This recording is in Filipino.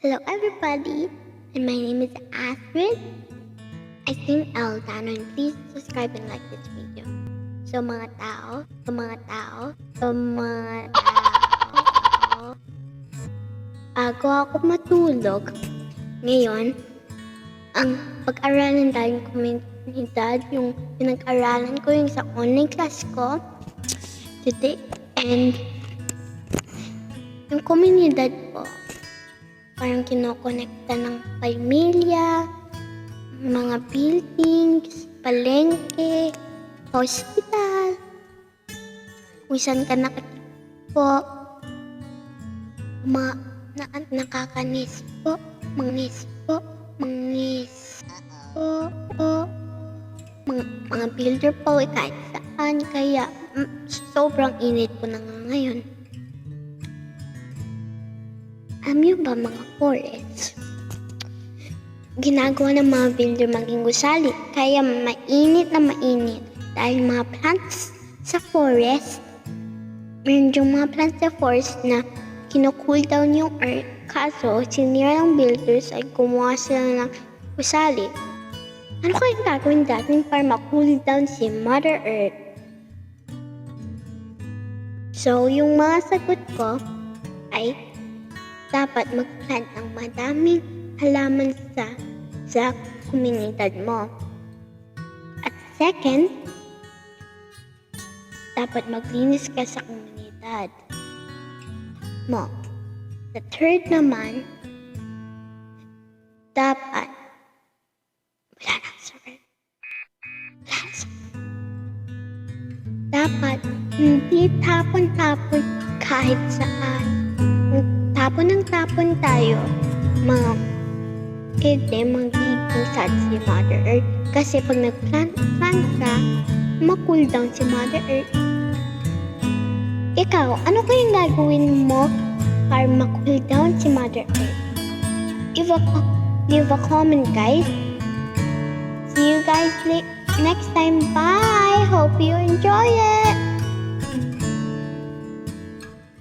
Hello everybody, and my name is Astrid. I sing Eldan, and please subscribe and like this video. So mga tao, bago ako matulog, ngayon, ang pag-aralan dahil komunidad, yung pinag-aralan ko yung sa online class ko today, and yung komunidad po, parang kinokonekta ng pamilya, mga buildings, palengke, hospital, kung saan ka nakatipo, nakakanis po, mga builder po, kahit saan, kaya sobrang init po na nga ngayon. Alam niyo ba mga forest? Ginagawa ng mga builder maging gusali, kaya mainit na mainit. Dahil mga plants sa forest, meron yung mga plants sa forest na kino-cool down yung earth. Kaso, sinira ng builders ay gumawa sila ng gusali. Ano kayang gagawin natin para ma-cool down si Mother Earth? So, yung mga sagot ko ay dapat mag-plant ng madaming halaman sa komunidad mo. At second, dapat maglinis ka sa komunidad mo. Sa third naman, dapat dapat hindi tapon-tapon kahit saan. Tapon ng tapon tayo, magiging sad si Mother Earth. Kasi pag nag-plant ka, ma-cool down si Mother Earth. Ikaw, ano kayang gagawin mo para ma-cool down si Mother Earth? Leave a comment, guys. See you guys next time. Bye! Hope you enjoy it!